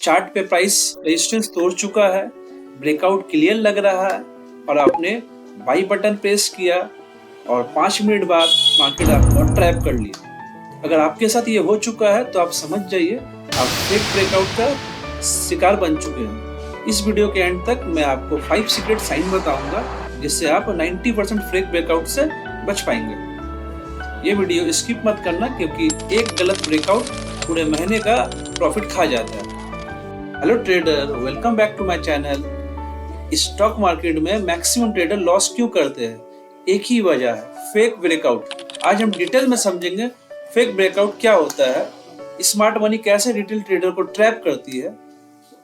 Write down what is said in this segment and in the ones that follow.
Chart पे price resistance तोड़ चुका है, ब्रेकआउट क्लियर लग रहा है और आपने बाई बटन प्रेस किया और 5 मिनट बाद मार्केट आपको ट्रैप कर लिया। अगर आपके साथ ये हो चुका है तो आप समझ जाइए आप फेक ब्रेकआउट का शिकार बन चुके हैं। इस वीडियो के एंड तक मैं आपको 5 सीक्रेट साइन बताऊंगा जिससे आप 90% फेक ब्रेकआउट से बच पाएंगे। ये वीडियो स्किप मत करना क्योंकि एक गलत ब्रेकआउट पूरे महीने का प्रॉफिट खा जाता है। Hello trader, welcome back to my channel. Stock market में मैक्सिमम ट्रेडर लॉस क्यों करते हैं? एक ही वजह है, फेक ब्रेकआउट। आज हम डिटेल में समझेंगे फेक ब्रेकआउट क्या होता है, स्मार्ट मनी कैसे रिटेल ट्रेडर को ट्रैप करती है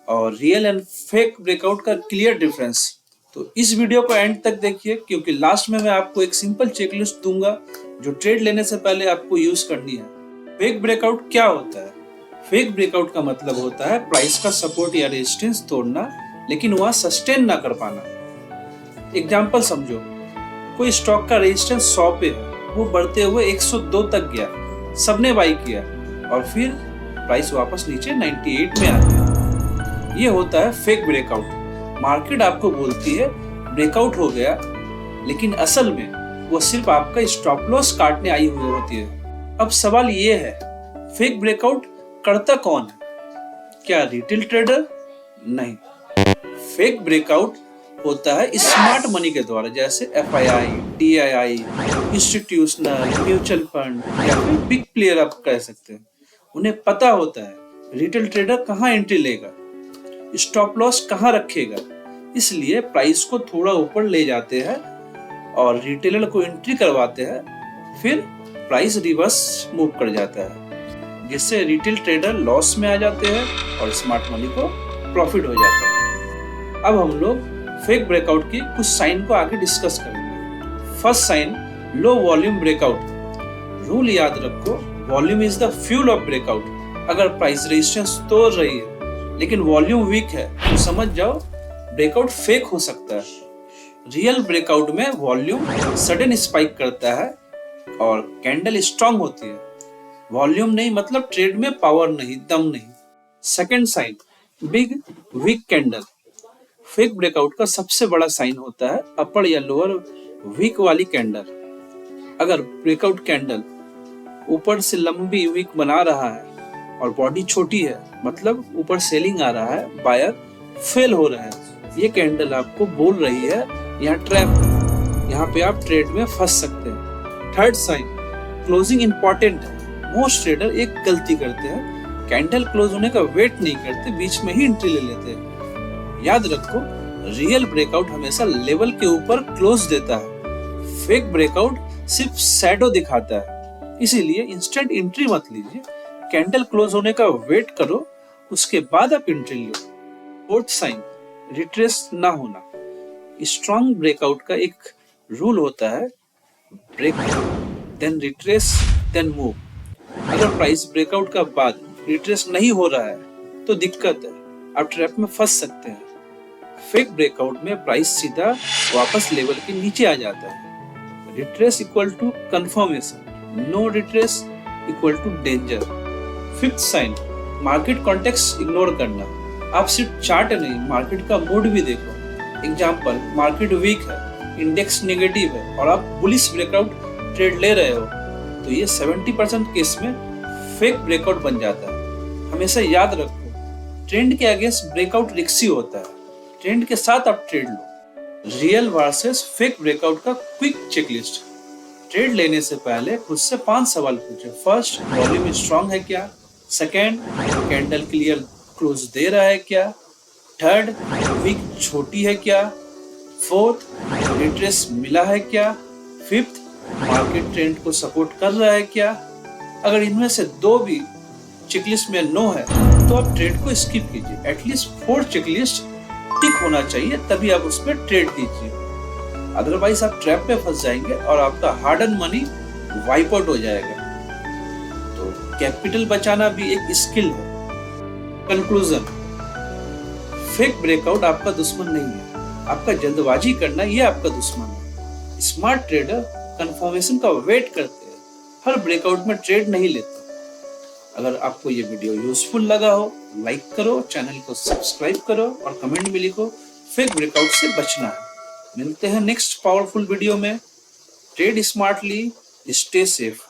और रियल एंड फेक ब्रेकआउट का क्लियर डिफरेंस। तो इस वीडियो को एंड तक देखिए क्योंकि लास्ट में मैं आपको एक सिंपल चेकलिस्ट दूंगा जो ट्रेड लेने से पहले आपको यूज करनी है। फेक ब्रेकआउट क्या होता है? फेक ब्रेकआउट का मतलब होता है प्राइस का सपोर्ट या रेजिस्टेंस तोड़ना लेकिन वहां सस्टेन ना कर पाना। एग्जांपल समझो, कोई स्टॉक का रेजिस्टेंस 100 पे है, वो बढ़ते हुए 102 तक गया, सबने बाई किया और फिर प्राइस वापस नीचे 98 में आ गया। ये होता है फेक ब्रेकआउट। मार्केट आपको बोलती है ब्रेकआउट हो गया लेकिन असल में वो सिर्फ आपका स्टॉप लॉस काटने आई हुई होती है। अब सवाल ये है, फेक ब्रेकआउट करता कौन है? क्या रिटेल ट्रेडर? नहीं, फेक ब्रेकआउट होता है स्मार्ट मनी के द्वारा, जैसे FII, DII, institutional, mutual fund या फिर बिग प्लेयर आप कह सकते हैं। उन्हें पता होता है रिटेल ट्रेडर कहाँ एंट्री लेगा, स्टॉप लॉस कहाँ रखेगा, इसलिए प्राइस को थोड़ा ऊपर ले जाते हैं और रिटेलर को एंट्री करवाते हैं, फिर प्राइस रिवर्स मूव कर जाता है जिससे रिटेल ट्रेडर लॉस में आ जाते हैं और स्मार्ट मनी को प्रॉफिट हो जाता है। अब हम लोग फेक ब्रेकआउट की कुछ साइन को आगे डिस्कस करेंगे। First sign, low volume breakout. Rule याद रखो, volume is the fuel of breakout. अगर प्राइस रेजिस्टेंस तोड़ रही है लेकिन वॉल्यूम वीक है तो समझ जाओ ब्रेकआउट फेक हो सकता है। रियल ब्रेकआउट में वॉल्यूम सडन स्पाइक करता है और कैंडल स्ट्रांग होती है। वॉल्यूम नहीं मतलब ट्रेड में पावर नहीं, दम नहीं। Second sign, big wick candle. Fake breakout का सबसे बड़ा साइन होता है अपर या लोअर वीक वाली कैंडल। अगर ब्रेकआउट कैंडल ऊपर से लंबी वीक बना रहा है और बॉडी छोटी है मतलब ऊपर सेलिंग आ रहा है, बायर फेल हो रहा है, ये कैंडल आपको बोल रही है यहाँ ट्रैप है, यहाँ पे आप ट्रेड में फंस सकते हैं। थर्ड साइन, क्लोजिंग इंपॉर्टेंट है। मोस्ट ट्रेडर एक गलती करते हैं, कैंडल क्लोज होने का वेट नहीं करते, बीच में ही एंट्री ले लेते हैं। याद रखो, रियल ब्रेकआउट हमेशा लेवल के ऊपर क्लोज देता है, फेक ब्रेकआउट सिर्फ शैडो दिखाता है। इसीलिए इंस्टेंट एंट्री मत लीजिए, कैंडल क्लोज होने का वेट करो, उसके बाद आप एंट्री लो। फोर्थ साइन, रिट्रेस ना होना। स्ट्रॉन्ग ब्रेकआउट का एक रूल होता है, break then retrace then move. अगर प्राइस ब्रेकआउट का बाद रिट्रेस नहीं हो रहा है तो दिक्कत है, आप ट्रैप में फंस सकते हैं। फेक ब्रेकआउट में प्राइस सीधा वापस लेवल के नीचे आ जाता है। Retrace equal to confirmation, no retrace equal to danger. Fifth sign, market context ignore करना। आप सिर्फ चार्ट नहीं, मार्केट का मूड भी देखो। एग्जांपल, मार्केट वीक है, इंडेक्स नेगेटिव है और आप बुलिश ब्रेकआउट ट्रेड ले रहे हो तो ये 70% केस में फेक ब्रेकआउट बन जाता है। हमेशा याद रखो, ट्रेंड के अगेंस्ट ब्रेकआउट रिस्की होता है, ट्रेंड के साथ आप ट्रेड लो। रियल वर्सेस फेक ब्रेकआउट का क्विक चेकलिस्ट। ट्रेड लेने से पहले खुद से 5 सवाल पूछे। फर्स्ट, वॉल्यूम स्ट्रांग है क्या? सेकेंड, कैंडल क्लियर क्लोज दे रहा है क्या? थर्ड, वीक छोटी है क्या? फोर्थ, रिट्रेस मिला है क्या? फिफ्थ, मार्केट ट्रेंड को सपोर्ट कर रहा है क्या? अगर इनमें से 2 भी चेकलिस्ट में नो है तो आप ट्रेड को स्किप कीजिए। एटलीस्ट 4 चेकलिस्ट टिक होना चाहिए तभी आप उस पर ट्रेड कीजिए, अदरवाइज आप ट्रैप पे फंस जाएंगे और आपका hard earn money wipe out हो जाएगा। तो कैपिटल बचाना भी एक स्किल है। कंक्लूजन, फेक ब्रेकआउट आपका दुश्मन नहीं है, आपका जल्दबाजी करना ये आपका दुश्मन है। स्मार्ट ट्रेडर कंफर्मेशन का वेट करते हैं, हर ब्रेकआउट में ट्रेड नहीं लेते। अगर आपको ये वीडियो यूजफुल लगा हो, लाइक करो, चैनल को सब्सक्राइब करो और कमेंट में लिखो फेक ब्रेकआउट से बचना है। मिलते हैं नेक्स्ट पावरफुल वीडियो में। Trade smartly, stay safe.